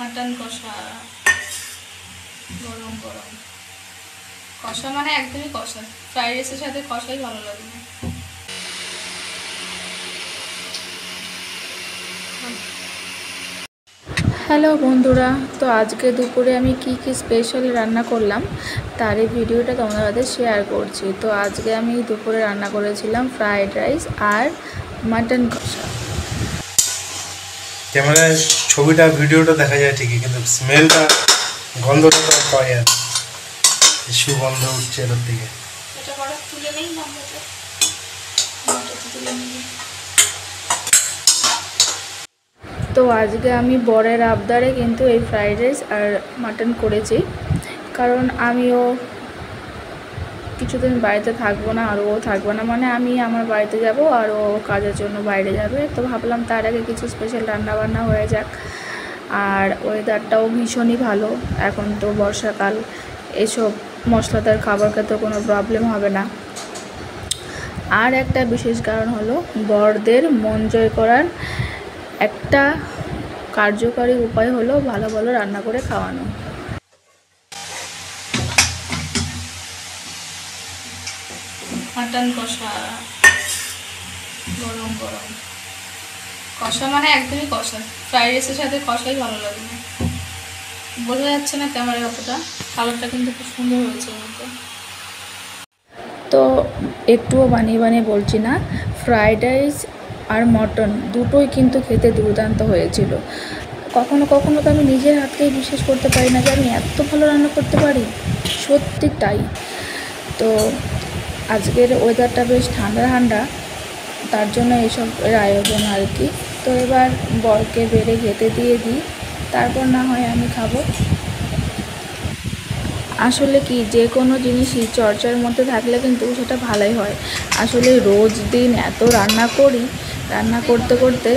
Mutton কষা গরম গরম কষা মানে একদমই কষা, ফ্রাইড রাইসের সাথে কষাই ভালো লাগে। হ্যালো বন্ধুরা, তো আজকে দুপুরে আমি কি স্পেশাল রান্না করলাম তার এই ভিডিওটা তোমাদের সাথে শেয়ার করছি। তো আজকে আমি দুপুরে রান্না করেছিলাম ফ্রাইড রাইস আর মাটন কষা। ক্যামেরায় ছবিটা ভিডিওটা দেখা যায় ঠিকই, কিন্তু স্মেলটা গন্ধটা তো পাওয়া যায় না। সুগন্ধ উঠছে এর থেকে। তো আজকে আমি বরের আবদারে কিন্তু এই ফ্রাইড রাইস আর মাটন করেছি, কারণ আমিও কিছুদিন বাড়িতে থাকবো না আর ও থাকবো না, মানে আমি আমার বাড়িতে যাব আর ও কাজের জন্য বাইরে যাবে। তো ভাবলাম তার আগে কিছু স্পেশাল রান্নাবান্না হয়ে যাক। আর ওয়েদারটাও ভীষণই ভালো, এখন তো বর্ষাকাল, এসব মশলাদার খাবার খেতে কোনো প্রবলেম হবে না। আর একটা বিশেষ কারণ হলো বরদের মন জয় করার একটা কার্যকরী উপায় হলো ভালো ভালো রান্না করে খাওয়ানো। মাটন কষা গরম গরম কষা মানে একদমই কষা, ফ্রাইড রাইসের সাথে কষাই ভালো লাগে। বোঝা যাচ্ছে না ক্যামেরায় অতটা, কালারটা কিন্তু খুব সুন্দর হয়েছে। তো একটুও বানিয়ে বানিয়ে বলছি না, ফ্রাইড রাইস আর মটন দুটোই কিন্তু খেতে দুর্দান্ত হয়েছিল। কখনো কখনো তো আমি নিজের হাতকেই বিশ্বাস করতে পারি না যে আমি এত ভালো রান্না করতে পারি, সত্যি তাই। তো আজকের ওয়েদারটা বেশ ঠান্ডা ঠান্ডা, তার জন্য এইসবের আয়োজন আর কি। তো এবার বরকে বেড়ে খেতে দিয়ে দিই, তারপর না হয় আমি খাবো। আসলে কি, যে কোনো জিনিসই চর্চার মধ্যে থাকলে কিন্তু সেটা ভালোই হয়। আসলে রোজ দিন এত রান্না করি, রান্না করতে করতে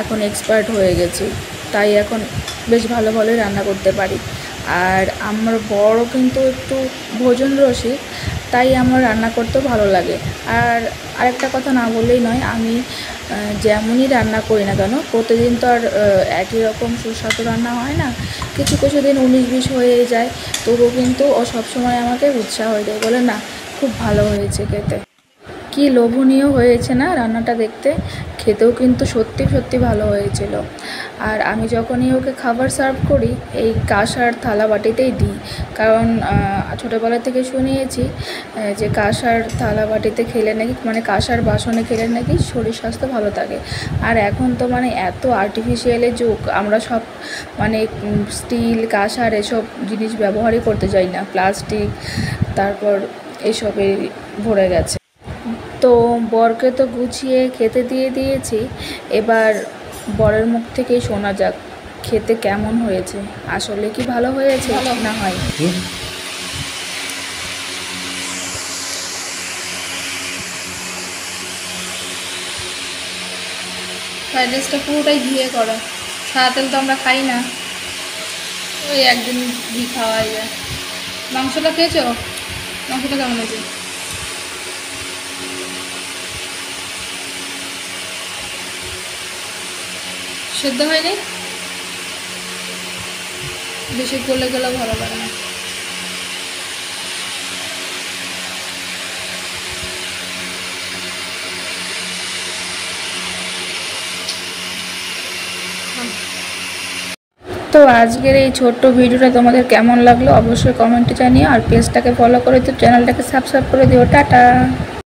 এখন এক্সপার্ট হয়ে গেছি, তাই এখন বেশ ভালো ভালোই রান্না করতে পারি। আর আমার বড়ও কিন্তু একটু ভোজন রসিক, তাই আমার রান্না করতেও ভালো লাগে। আর আরেকটা কথা না বললেই নয়, আমি যেমনই রান্না করি না কেন প্রতিদিন তো আর একই রকম সুস্বাদু রান্না হয় না, কিছু কিছু দিন 19-20 হয়ে যায়। তবুও কিন্তু ও সবসময় আমাকে উৎসাহ দেয়, বলে না খুব ভালো হয়েছে খেতে। কি লোভনীয় হয়েছে না রান্নাটা দেখতে, খেতেও কিন্তু সত্যি সত্যি ভালো হয়েছিল। আর আমি যখনই ওকে খাবার সার্ভ করি এই কাঁসার থালা বাটিতেই দিই, কারণ ছোটোবেলা থেকে শুনিয়েছি যে কাঁসার থালা বাটিতে খেলে নাকি, মানে কাঁসার বাসনে খেলে নাকি শরীর স্বাস্থ্য ভালো থাকে। আর এখন তো মানে এত আর্টিফিশিয়ালের যুগ, আমরা সব মানে স্টিল কাঁসার এসব জিনিস ব্যবহারই করতে চাই না, প্লাস্টিক তারপর এসবে ভরে গেছে। তো বরকে তো গুছিয়ে খেতে দিয়ে দিয়েছি, এবার বরের মুখ থেকেই শোনা যাক খেতে কেমন হয়েছে, আসলে কি ভালো হয়েছে না হয়। ফ্রাইড রাইসটা পুরোটাই ঘিয়ে করা, সাদা তেল তো আমরা খাই না, ওই একদিন ঘি খাওয়াই যায়। মাংসটা খেয়েছো? মাংসটা কেমন হয়েছে? সেদ্ধ হয়নি, বেশি গলে গেলেও ভালো লাগে না। তো আজকের এই ছোট্ট ভিডিওটা তোমাদের কেমন লাগলো অবশ্যই কমেন্টে জানিও, আর পেজটাকে ফলো করে তো চ্যানেলটাকে সাবস্ক্রাইব করে দিও। টাটা।